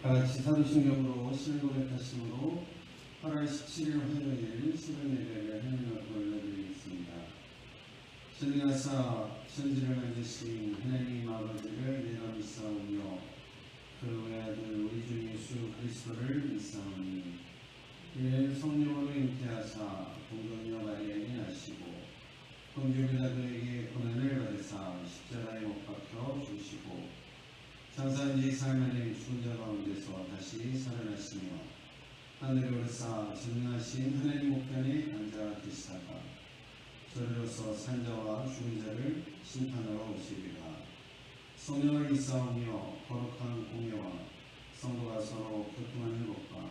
다같이 사도신경으로 신고백하심으로 8월 17일 화요일 수련 예배를 하나님 앞에 올려드리겠습니다. 전능하사 천지를 만드신 하나님 아버지를 내가 믿사오며 그 외아들 우리 주 예수 그리스도를 믿사오니 이는 성령으로 잉태하사 동정녀 마리아에게 나시고 본주 빌라도에게 고난을 받으사 십자가에 못 박혀 죽으시고 장사한 지 4일 만에 죽은 자 가운데서 다시 살아나시며 하늘에 오르사 전능하신 하나님 우편에 앉아 계시다가 저리로서 산자와 죽은 자를 심판하러 오시리라. 성령을 믿사오며 거룩한 공예와 성도가 서로 교통하는 것과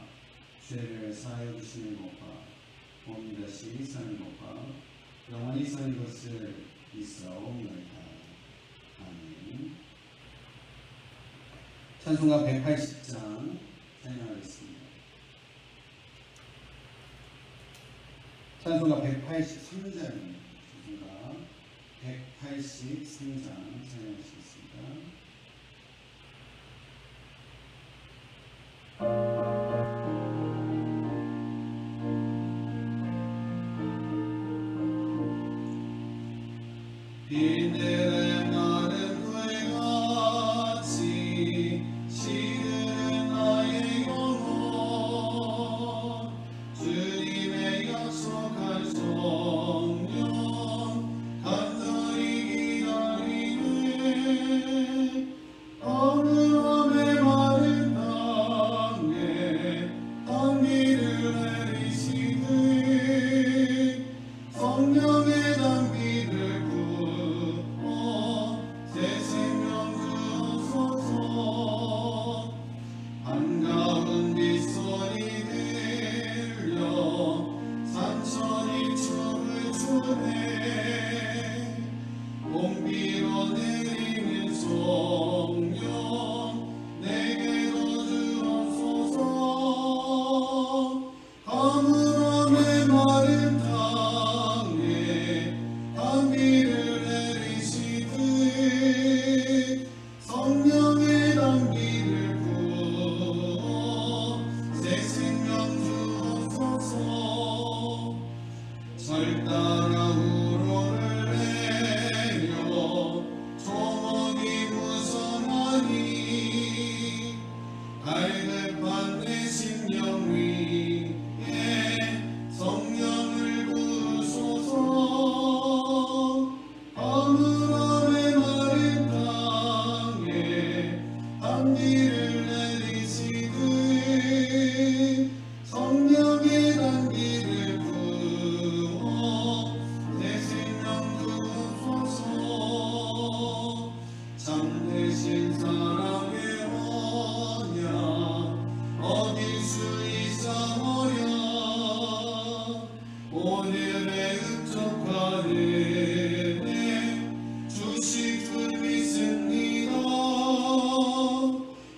죄를 사하여 주시는 것과 몸이 다시 사는 것과 영원히 사는 것을 믿사옵나이다. 아멘. 찬송가 180장 찬양하겠습니다. 찬송가 183장입니다. 찬송가 183장 찬양하시겠습니다. 비늘의 마른 후에같이 시들은 나의 영혼 주님의 약속할 성령 간절히 기다리네 어느함의 마른 땅에 단비를 내리시듯 성령의 단비를 새 생명 주옵소서. 한가운 빗소리 들려 산천이 춤을 추네 공비로 내리는 성령 내게로 주옵소서. 가물함의 마른 땅에 단비를 내리시듯 성령의 단비를 부어 새 생명 주옵소서. 절 따라 우로를 내려 조목이 무성하니 갈급한 내 심령 위에 성령을 부으소서. 가물함의 마른 땅에 단비를 내리시듯 성령의 단비를 부어 새 생명 주옵소서. 참되신 사랑의 언약 어딜 수 있사오랴 오늘의 흡족한 은혜 주실 줄 믿습니다.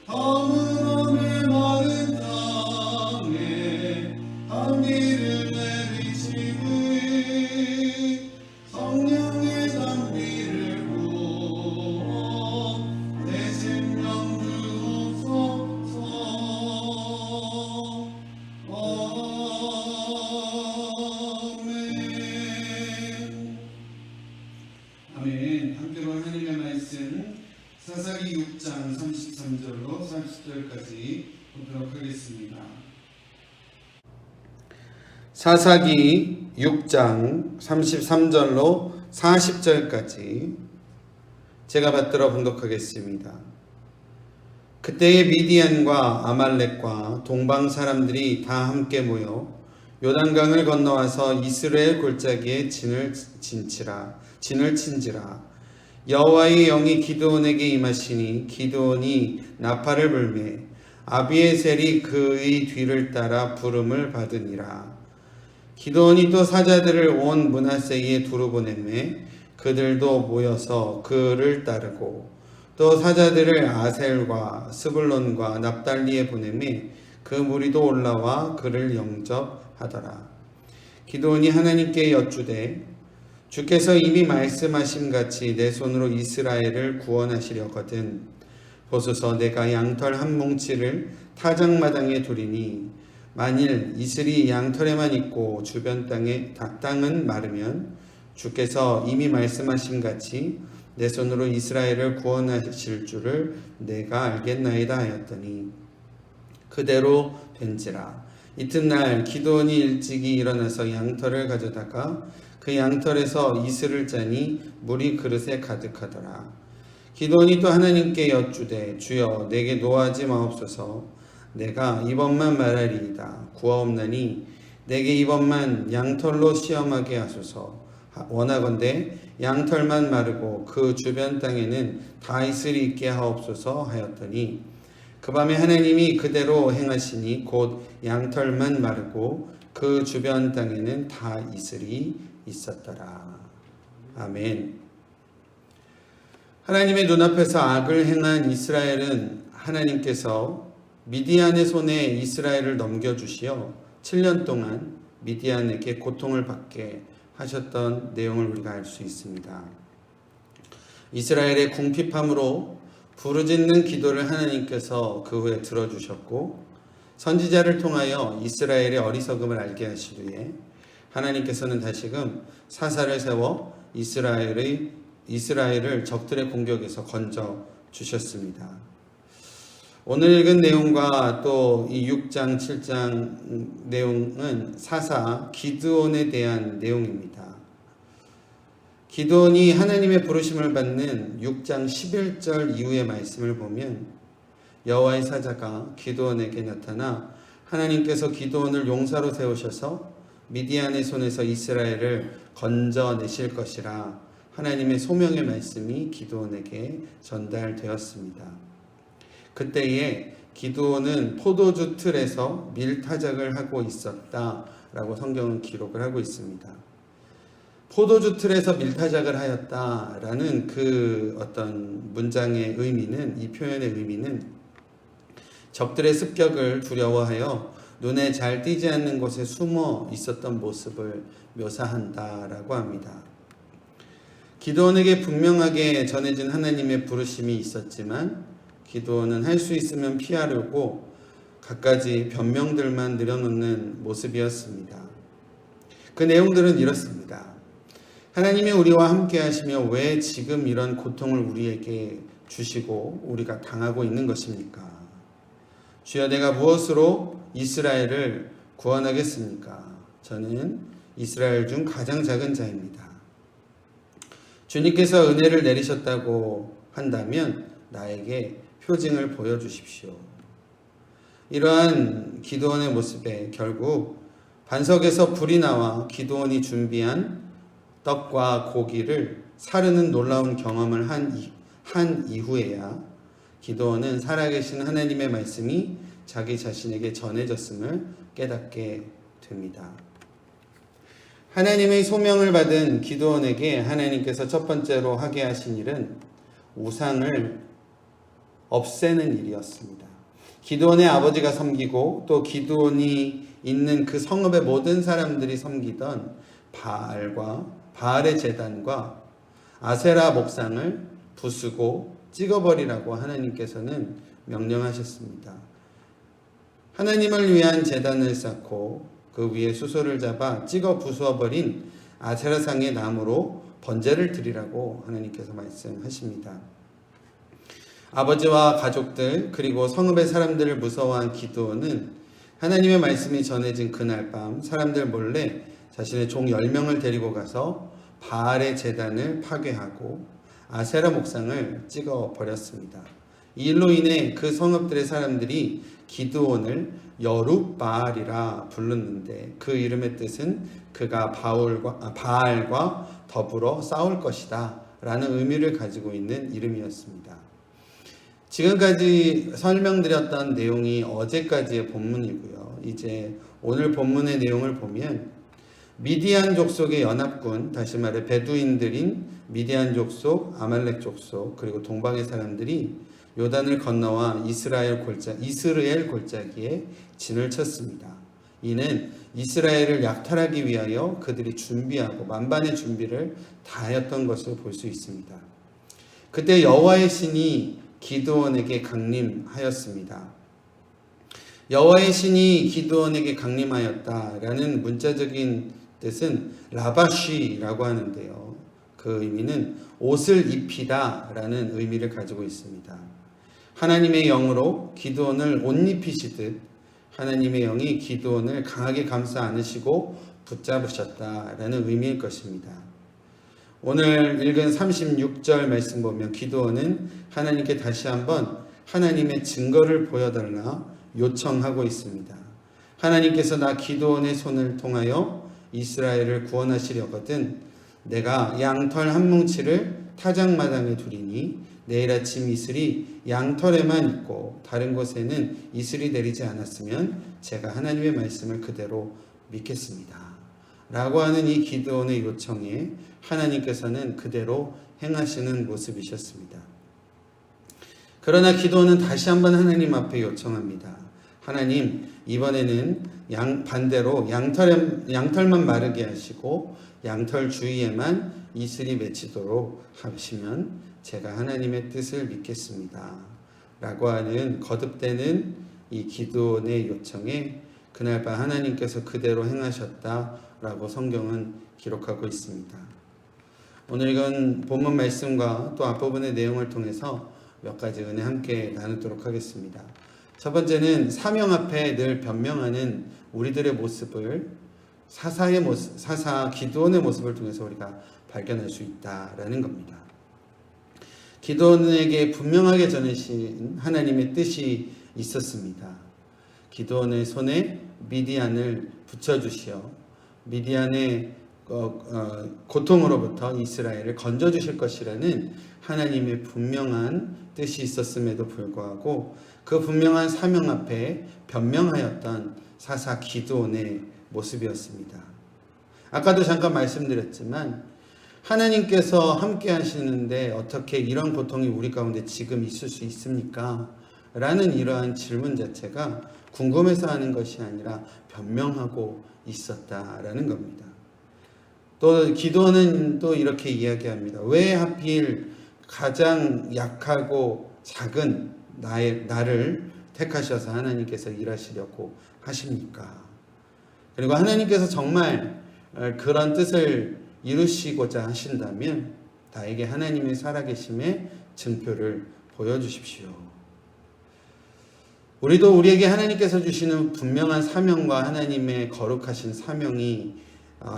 가물함의 마른 땅에 단비를 내리시듯 성령의 단비를 부어 새 생명 주옵소서. 아멘. 함께로 하나님의 말씀 사사기 6장 33절로 40절까지 보도록 하겠습니다. 사사기 6장 33절로 40절까지 제가 받들어 분독하겠습니다. 그때의 미디안과 아말렉과 동방 사람들이 다 함께 모여 요단강을 건너와서 이스라엘 골짜기에 진을 친지라. 여호와의 영이 기드온에게 임하시니 기드온이 나팔을 불매 아비에셀이 그의 뒤를 따라 부름을 받으니라. 기드온이 또 사자들을 온 므낫세에 두루 보내매 그들도 모여서 그를 따르고 또 사자들을 아셀과 스불론과 납달리에 보내매 그 무리도 올라와 그를 영접하더라. 기드온이 하나님께 여쭈되 주께서 이미 말씀하신 같이 내 손으로 이스라엘을 구원하시려거든 보소서 내가 양털 한 뭉치를 타작마당에 두리니 만일 이슬이 양털에만 있고 주변 땅은 마르면 주께서 이미 말씀하신 같이 내 손으로 이스라엘을 구원하실 줄을 내가 알겠나이다 하였더니 그대로 된지라. 이튿날 기드온이 일찍이 일어나서 양털을 가져다가 그 양털에서 이슬을 짜니 물이 그릇에 가득하더라. 기드온이 또 하나님께 여쭈되 주여 내게 노하지 마옵소서. 내가 이번만 말하리이다. 구하옵나니 내게 이번만 양털로 시험하게 하소서. 원하건대 양털만 마르고 그 주변 땅에는 다 이슬이 있게 하옵소서 하였더니 그 밤에 하나님이 그대로 행하시니 곧 양털만 마르고 그 주변 땅에는 다 이슬이 있었더라. 아멘. 하나님의 눈앞에서 악을 행한 이스라엘은 하나님께서 미디안의 손에 이스라엘을 넘겨주시어 7년 동안 미디안에게 고통을 받게 하셨던 내용을 우리가 알 수 있습니다. 이스라엘의 궁핍함으로 부르짖는 기도를 하나님께서 그 후에 들어주셨고 선지자를 통하여 이스라엘의 어리석음을 알게 하시기에 하나님께서는 다시금 사사를 세워 이스라엘을 적들의 공격에서 건져 주셨습니다. 오늘 읽은 내용과 또 이 6장, 7장 내용은 사사 기드온에 대한 내용입니다. 기드온이 하나님의 부르심을 받는 6장 11절 이후의 말씀을 보면 여호와의 사자가 기드온에게 나타나 하나님께서 기드온을 용사로 세우셔서 미디안의 손에서 이스라엘을 건져내실 것이라 하나님의 소명의 말씀이 기드온에게 전달되었습니다. 그때에 기드온은 포도주 틀에서 밀타작을 하고 있었다라고 성경은 기록을 하고 있습니다. 포도주 틀에서 밀타작을 하였다라는 그 어떤 문장의 의미는, 이 표현의 의미는 적들의 습격을 두려워하여 눈에 잘 띄지 않는 곳에 숨어 있었던 모습을 묘사한다라고 합니다. 기드온에게 분명하게 전해진 하나님의 부르심이 있었지만 기드온은 할 수 있으면 피하려고 갖가지 변명들만 늘여놓는 모습이었습니다. 그 내용들은 이렇습니다. 하나님이 우리와 함께 하시며 왜 지금 이런 고통을 우리에게 주시고 우리가 당하고 있는 것입니까? 주여 내가 무엇으로 이스라엘을 구원하겠습니까? 저는 이스라엘 중 가장 작은 자입니다. 주님께서 은혜를 내리셨다고 한다면 나에게 표징을 보여주십시오. 이러한 기드온의 모습에 결국 반석에서 불이 나와 기드온이 준비한 떡과 고기를 사르는 놀라운 경험을 한 이후에야 기드온은 살아계신 하나님의 말씀이 자기 자신에게 전해졌음을 깨닫게 됩니다. 하나님의 소명을 받은 기드온에게 하나님께서 첫 번째로 하게 하신 일은 우상을 없애는 일이었습니다. 기드온의 아버지가 섬기고 또 기드온이 있는 그 성읍의 모든 사람들이 섬기던 바알의 제단과 아세라 목상을 부수고 찍어버리라고 하나님께서는 명령하셨습니다. 하나님을 위한 제단을 쌓고 그 위에 수소를 잡아 찍어 부수어버린 아세라상의 나무로 번제를 드리라고 하나님께서 말씀하십니다. 아버지와 가족들 그리고 성읍의 사람들을 무서워한 기드온은 하나님의 말씀이 전해진 그날 밤 사람들 몰래 자신의 종 10명을 데리고 가서 바알의 제단을 파괴하고 아세라 목상을 찍어버렸습니다. 이 일로 인해 그 성읍들의 사람들이 기드온을 여룻바알이라 불렀는데 그 이름의 뜻은 그가 바알과 더불어 싸울 것이다 라는 의미를 가지고 있는 이름이었습니다. 지금까지 설명드렸던 내용이 어제까지의 본문이고요. 이제 오늘 본문의 내용을 보면 미디안 족속의 연합군, 다시 말해 베두인들인 미디안 족속, 아말렉 족속, 그리고 동방의 사람들이 요단을 건너와 이스라엘 골짜기에 진을 쳤습니다. 이는 이스라엘을 약탈하기 위하여 그들이 준비하고 만반의 준비를 다하였던 것을 볼 수 있습니다. 그때 여호와의 신이 기드온에게 강림하였습니다. 여호와의 신이 기드온에게 강림하였다라는 문자적인 뜻은 라바쉬라고 하는데요. 그 의미는 옷을 입히다라는 의미를 가지고 있습니다. 하나님의 영으로 기드온을 옷 입히시듯 하나님의 영이 기드온을 강하게 감싸 안으시고 붙잡으셨다라는 의미일 것입니다. 오늘 읽은 36절 말씀 보면 기드온은 하나님께 다시 한번 하나님의 증거를 보여달라 요청하고 있습니다. 하나님께서 나 기드온의 손을 통하여 이스라엘을 구원하시려거든 내가 양털 한 뭉치를 타작마당에 두리니 내일 아침 이슬이 양털에만 있고 다른 곳에는 이슬이 내리지 않았으면 제가 하나님의 말씀을 그대로 믿겠습니다. 라고 하는 이 기드온의 요청에 하나님께서는 그대로 행하시는 모습이셨습니다. 그러나 기드온은 다시 한번 하나님 앞에 요청합니다. 하나님, 이번에는 반대로 양털만 마르게 하시고 양털 주위에만 이슬이 맺히도록 하시면 제가 하나님의 뜻을 믿겠습니다. 라고 하는 거듭되는 이 기드온의 요청에 그날 밤 하나님께서 그대로 행하셨다라고 성경은 기록하고 있습니다. 오늘 이건 본문 말씀과 또 앞부분의 내용을 통해서 몇 가지 은혜 함께 나누도록 하겠습니다. 첫 번째는 사명 앞에 늘 변명하는 우리들의 모습을 사사 기드온의 모습을 통해서 우리가 발견할 수 있다라는 겁니다. 기드온에게 분명하게 전하신 하나님의 뜻이 있었습니다. 기드온의 손에 미디안을 붙여주시어 미디안의 고통으로부터 이스라엘을 건져주실 것이라는 하나님의 분명한 뜻이 있었음에도 불구하고 그 분명한 사명 앞에 변명하였던 사사 기드온의 모습이었습니다. 아까도 잠깐 말씀드렸지만 하나님께서 함께 하시는데 어떻게 이런 고통이 우리 가운데 지금 있을 수 있습니까? 라는 이러한 질문 자체가 궁금해서 하는 것이 아니라 변명하고 있었다라는 겁니다. 또 기도는 또 이렇게 이야기합니다. 왜 하필 가장 약하고 작은 나를 택하셔서 하나님께서 일하시려고 하십니까? 그리고 하나님께서 정말 그런 뜻을 이루시고자 하신다면 나에게 하나님의 살아계심의 증표를 보여주십시오. 우리도 우리에게 하나님께서 주시는 분명한 사명과 하나님의 거룩하신 사명이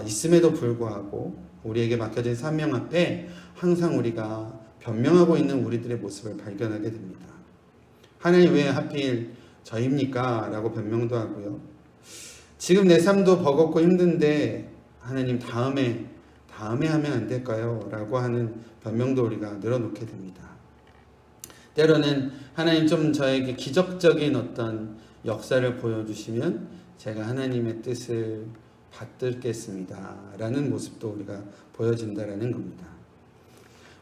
있음에도 불구하고 우리에게 맡겨진 사명 앞에 항상 우리가 변명하고 있는 우리들의 모습을 발견하게 됩니다. 하나님 왜 하필 저입니까? 라고 변명도 하고요. 지금 내 삶도 버겁고 힘든데 하나님 다음에 하면 안 될까요? 라고 하는 변명도 우리가 늘어놓게 됩니다. 때로는 하나님 좀 저에게 기적적인 어떤 역사를 보여주시면 제가 하나님의 뜻을 받들겠습니다. 라는 모습도 우리가 보여진다라는 겁니다.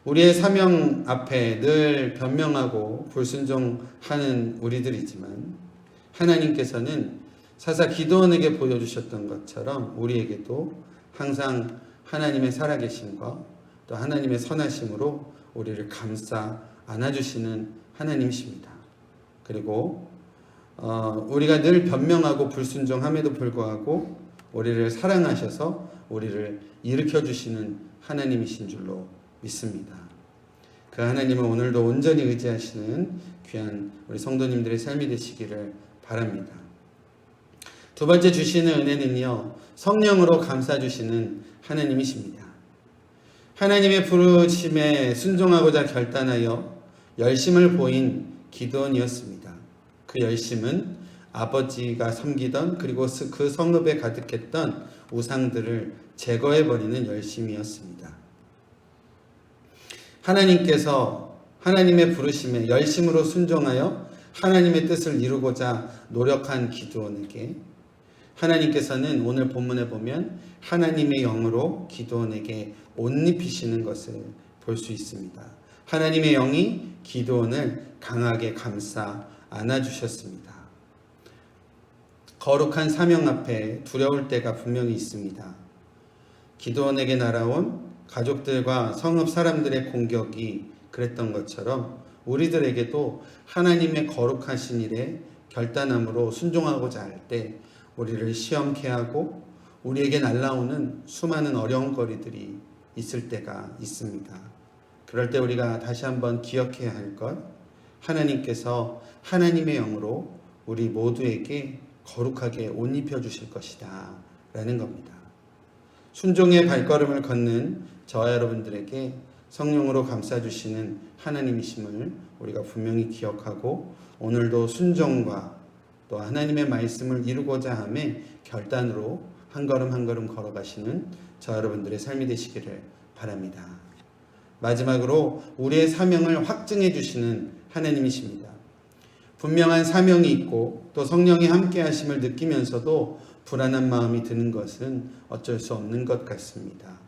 우리의 사명 앞에 늘 변명하고 불순종하는 우리들이지만 하나님께서는 사사 기드온에게 보여주셨던 것처럼 우리에게도 항상 하나님의 살아계심과 또 하나님의 선하심으로 우리를 감싸 안아주시는 하나님이십니다. 그리고 우리가 늘 변명하고 불순종함에도 불구하고 우리를 사랑하셔서 우리를 일으켜주시는 하나님이신 줄로 믿습니다. 그 하나님을 오늘도 온전히 의지하시는 귀한 우리 성도님들의 삶이 되시기를 바랍니다. 두 번째 주시는 은혜는요, 성령으로 감싸주시는 하나님이십니다. 하나님의 부르심에 순종하고자 결단하여 열심을 보인 기드온이었습니다. 그 열심은 아버지가 섬기던 그리고 그 성읍에 가득했던 우상들을 제거해버리는 열심이었습니다. 하나님께서 하나님의 부르심에 열심으로 순종하여 하나님의 뜻을 이루고자 노력한 기드온에게 하나님께서는 오늘 본문에 보면 하나님의 영으로 기드온에게 옷 입히시는 것을 볼 수 있습니다. 하나님의 영이 기드온을 강하게 감싸 안아주셨습니다. 거룩한 사명 앞에 두려울 때가 분명히 있습니다. 기드온에게 날아온 가족들과 성읍 사람들의 공격이 그랬던 것처럼 우리들에게도 하나님의 거룩하신 일에 결단함으로 순종하고자 할 때 우리를 시험케 하고 우리에게 날라오는 수많은 어려운 거리들이 있을 때가 있습니다. 그럴 때 우리가 다시 한번 기억해야 할 것, 하나님께서 하나님의 영으로 우리 모두에게 거룩하게 옷 입혀주실 것이다 라는 겁니다. 순종의 발걸음을 걷는 저와 여러분들에게 성령으로 감싸주시는 하나님이심을 우리가 분명히 기억하고 오늘도 순종과 또 하나님의 말씀을 이루고자 함에 결단으로 한 걸음 한 걸음 걸어가시는 저 여러분들의 삶이 되시기를 바랍니다. 마지막으로 우리의 사명을 확증해 주시는 하나님이십니다. 분명한 사명이 있고 또 성령이 함께 하심을 느끼면서도 불안한 마음이 드는 것은 어쩔 수 없는 것 같습니다.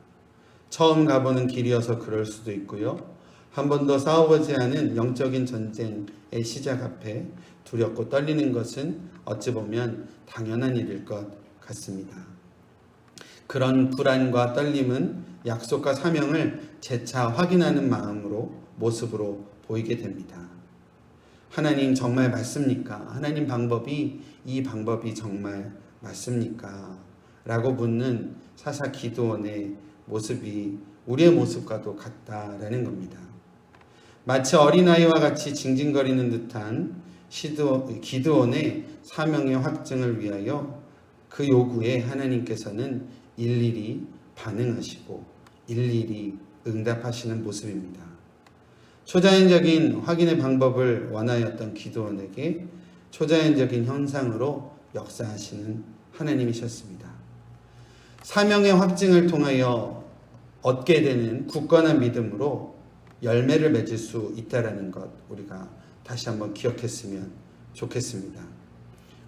처음 가보는 길이어서 그럴 수도 있고요. 한 번도 싸워보지 않은 영적인 전쟁의 시작 앞에 두렵고 떨리는 것은 어찌 보면 당연한 일일 것 같습니다. 그런 불안과 떨림은 약속과 사명을 재차 확인하는 모습으로 보이게 됩니다. 하나님 정말 맞습니까? 하나님 이 방법이 정말 맞습니까? 라고 묻는 사사 기드온의 모습이 우리의 모습과도 같다라는 겁니다. 마치 어린아이와 같이 징징거리는 듯한 기드온의 사명의 확증을 위하여 그 요구에 하나님께서는 일일이 반응하시고 일일이 응답하시는 모습입니다. 초자연적인 확인의 방법을 원하였던 기드온에게 초자연적인 현상으로 역사하시는 하나님이셨습니다. 사명의 확증을 통하여 얻게 되는 굳건한 믿음으로 열매를 맺을 수 있다라는 것 우리가 다시 한번 기억했으면 좋겠습니다.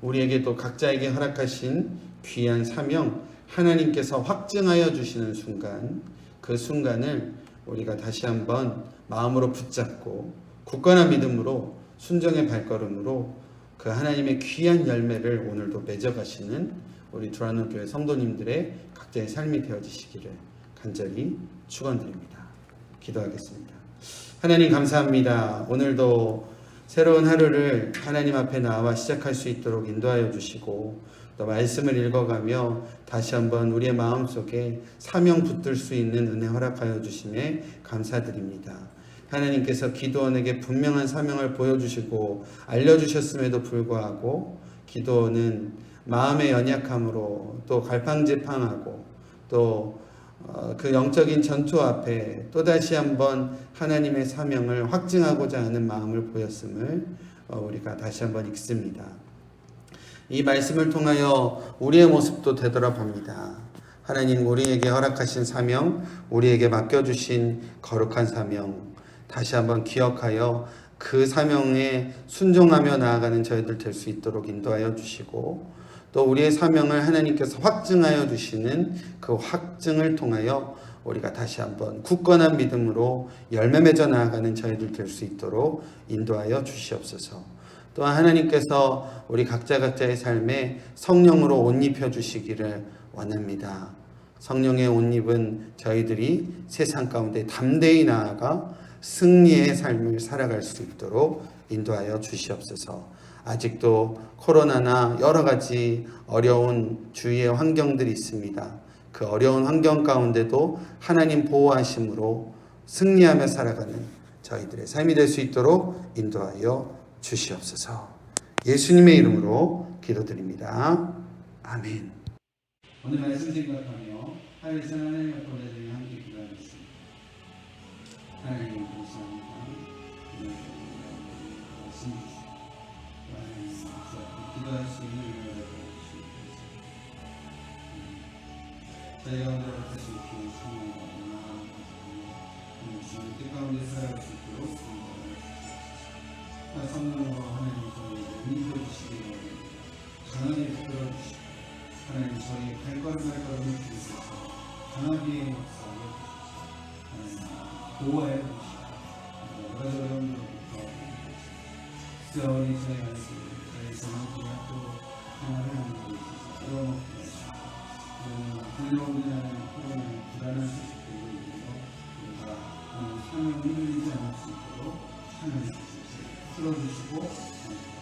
우리에게도 각자에게 허락하신 귀한 사명 하나님께서 확증하여 주시는 순간 그 순간을 우리가 다시 한번 마음으로 붙잡고 굳건한 믿음으로 순종의 발걸음으로 그 하나님의 귀한 열매를 오늘도 맺어가시는 우리 두란노 교회 성도님들의 각자의 삶이 되어지시기를 간절히 축원드립니다. 기도하겠습니다. 하나님 감사합니다. 오늘도 새로운 하루를 하나님 앞에 나와 시작할 수 있도록 인도하여 주시고 또 말씀을 읽어가며 다시 한번 우리의 마음속에 사명 붙들 수 있는 은혜 허락하여 주심에 감사드립니다. 하나님께서 기드온에게 분명한 사명을 보여주시고 알려주셨음에도 불구하고 기드온은 마음의 연약함으로 또 갈팡질팡하고 또 그 영적인 전투 앞에 또다시 한번 하나님의 사명을 확증하고자 하는 마음을 보였음을 우리가 다시 한번 읽습니다. 이 말씀을 통하여 우리의 모습도 되돌아봅니다. 하나님 우리에게 허락하신 사명, 우리에게 맡겨주신 거룩한 사명 다시 한번 기억하여 그 사명에 순종하며 나아가는 저희들 될 수 있도록 인도하여 주시고 또 우리의 사명을 하나님께서 확증하여 주시는 그 확증을 통하여 우리가 다시 한번 굳건한 믿음으로 열매 맺어 나아가는 저희들 될 수 있도록 인도하여 주시옵소서. 또한 하나님께서 우리 각자의 삶에 성령으로 옷 입혀 주시기를 원합니다. 성령의 옷 입은 저희들이 세상 가운데 담대히 나아가 승리의 삶을 살아갈 수 있도록 인도하여 주시옵소서. 아직도 코로나나 여러 가지 어려운 주위의 환경들이 있습니다. 그 어려운 환경 가운데도 하나님 보호하심으로 승리하며 살아가는 저희들의 삶이 될 수 있도록 인도하여 주시옵소서. 예수님의 이름으로 기도드립니다. 아멘. 오늘 말씀 생각하며 하늘에서 하나님의 보내주님 함께 기도하겠습니다. 하나님 감사합니다. 말씀 주시고 하나님 기도할 수 있는 은혜를 주시옵소서. 저희가 오늘 같이 기도의 성령과 주님 뜻 가운데 살아갈 수 있도록 성령으로 하나님 저희를 믿어주시기 바랍니다. 강하게 붙들어주시고 하나님 저희 발걸음을 주셔서 강하게 역사하여 주셔서 하나님 보호하여 주시고 여러 어려움으로부터 쓰어오니 저희 말씀 저희 생각과 또 하나를 하는 데 있어서 어려움없게 하시고 들려오는 코로나의 불안한 소식들로 인해서 우리가 삶을 흔들리지 않을 수 있도록 참여해 주십시오. 풀어주시고